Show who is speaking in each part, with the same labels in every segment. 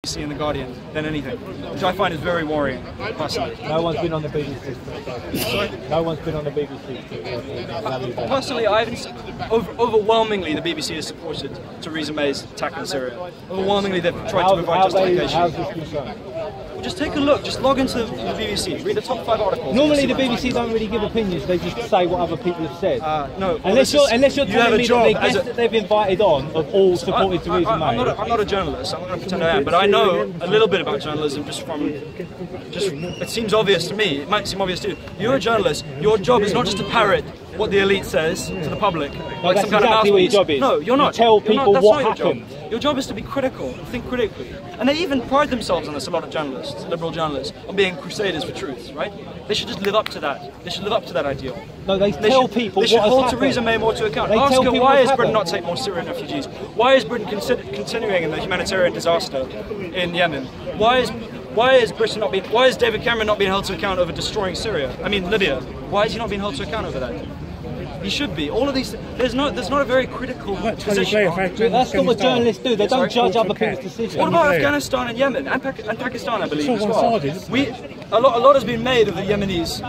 Speaker 1: BBC and The Guardian than anything, which I find is very worrying, personally.
Speaker 2: No one's been on the BBC.
Speaker 1: Sorry?
Speaker 2: No one's been on the BBC.
Speaker 1: Personally, I haven't. Overwhelmingly, the BBC has supported Theresa May's attack on Syria. Overwhelmingly, they've tried to provide justification.
Speaker 2: How's this concerned?
Speaker 1: Just take a look. Just log into the BBC. Read the top 5 articles.
Speaker 2: Normally, the BBC don't really give opinions. They just say what other people have said.
Speaker 1: No.
Speaker 2: Unless you're telling me that the guests that they've invited on have all supported Theresa May.
Speaker 1: I'm not a journalist. I'm not going to pretend I am, but I know a little bit about journalism just from. It seems obvious to me. It might seem obvious to you. You're a journalist. Your job is not just to parrot what the elite says to the public.
Speaker 2: No,
Speaker 1: like
Speaker 2: that's
Speaker 1: some kind
Speaker 2: exactly
Speaker 1: of
Speaker 2: what your job is.
Speaker 1: No, you're not.
Speaker 2: You tell people what happened.
Speaker 1: Your job is to be critical, think critically. And they even pride themselves on this, a lot of journalists, liberal journalists, on being crusaders for truth, right? They should just live up to that. They should live up to that ideal.
Speaker 2: No, they tell people what has happened. They should hold
Speaker 1: Theresa May more to account. Ask her, why has Britain not taken more Syrian refugees? Why is Britain continuing in the humanitarian disaster in Yemen? Why is David Cameron not being held to account over destroying Syria? I mean, Libya. Why is he not being held to account over that? He should be. All of these. There's not a very critical position.
Speaker 2: That's not what journalists do. They don't judge other people's decisions.
Speaker 1: What about Afghanistan and Yemen and Pakistan? I believe as well. A lot has been made of the Yemenis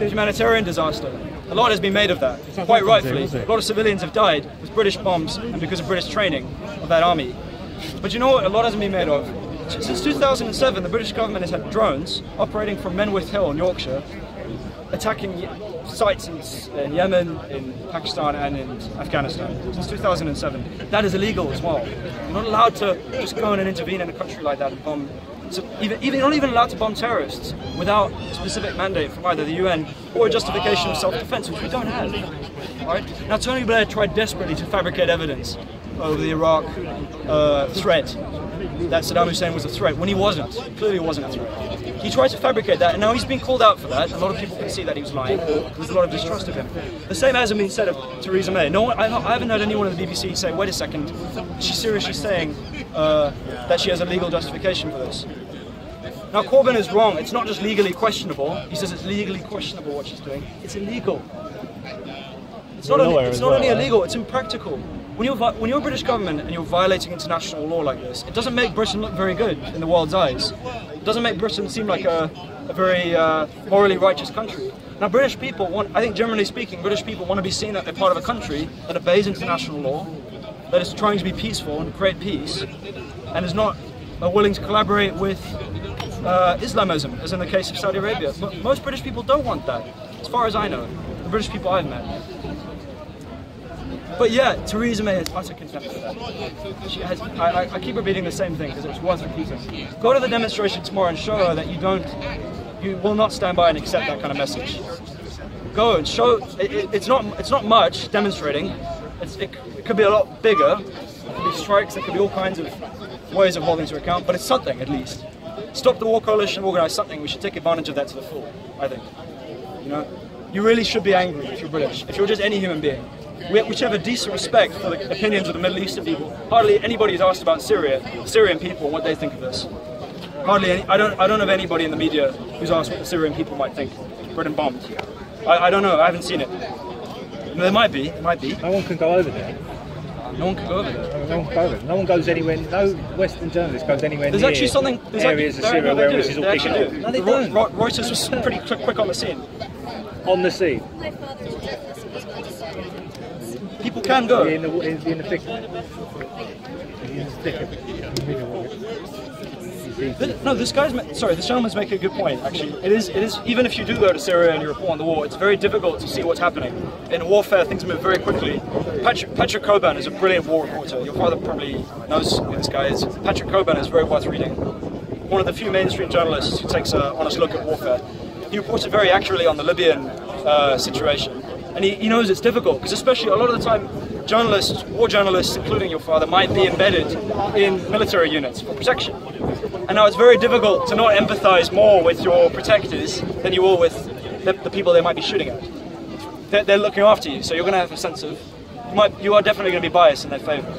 Speaker 1: humanitarian disaster. A lot has been made of that, quite rightfully. A lot of civilians have died with British bombs and because of British training of that army. But you know what? A lot hasn't been made of. Since 2007, the British government has had drones operating from Menwith Hill in Yorkshire, attacking sites in Yemen, in Pakistan and in Afghanistan since 2007. That is illegal as well. You're not allowed to just go in and intervene in a country like that and bomb. So you're not even allowed to bomb terrorists without a specific mandate from either the UN or a justification of self-defense, which we don't have. Right? Now, Tony Blair tried desperately to fabricate evidence over the Iraq threat, that Saddam Hussein was a threat, when he wasn't. Clearly wasn't a threat. He tried to fabricate that, and now he's been called out for that. A lot of people can see that he was lying. There's a lot of distrust of him. The same hasn't been said of Theresa May. No one, I haven't heard anyone on the BBC say, wait a second, she's seriously saying that she has a legal justification for this. Now, Corbyn is wrong. It's not just legally questionable. He says it's legally questionable what she's doing. It's illegal. It's not only illegal, it's impractical. When you're a British government and you're violating international law like this, it doesn't make Britain look very good in the world's eyes. It doesn't make Britain seem like a very morally righteous country. Now, British people I think generally speaking, British people want to be seen that they're part of a country that obeys international law, that is trying to be peaceful and create peace, and is not willing to collaborate with Islamism, as in the case of Saudi Arabia. But most British people don't want that, as far as I know, the British people I've met. But yeah, Theresa May has utter contempt for that. I keep repeating the same thing because it's worth repeating. Go to the demonstration tomorrow and show her that you will not stand by and accept that kind of message. Go and show. It's not much demonstrating. It could be a lot bigger. It could be strikes. There could be all kinds of ways of holding to account. But it's something at least. Stop the War Coalition, organise something. We should take advantage of that to the full. I think. You know, you really should be angry if you're British. If you're just any human being. We should have a decent respect for the opinions of the Middle Eastern people. Hardly anybody is asked about Syrian people, what they think of this. Hardly any. I don't know of anybody in the media who's asked what the Syrian people might think. Britain bombed. I don't know. I haven't seen it. There might be. There might be.
Speaker 2: No one can go over there.
Speaker 1: No one can go over there.
Speaker 2: No one can go over there. No one goes anywhere. No Western journalist goes anywhere
Speaker 1: near
Speaker 2: areas of Syria where this is all picking up.
Speaker 1: No, they don't. Reuters was pretty quick on the scene.
Speaker 2: On the scene.
Speaker 1: People can go.
Speaker 2: In the thick.
Speaker 1: No, this gentleman's making a good point. Actually, it is. Even if you do go to Syria and you report on the war, it's very difficult to see what's happening. In warfare, things move very quickly. Patrick Cockburn is a brilliant war reporter. Your father probably knows who this guy is. Patrick Cockburn is very worth reading. One of the few mainstream journalists who takes an honest look at warfare. He reported very accurately on the Libyan situation. And he knows it's difficult, because especially a lot of the time, war journalists, including your father, might be embedded in military units for protection. And now it's very difficult to not empathise more with your protectors than you will with the people they might be shooting at. They're looking after you, so you're going to have a sense of, you are definitely going to be biased in their favour.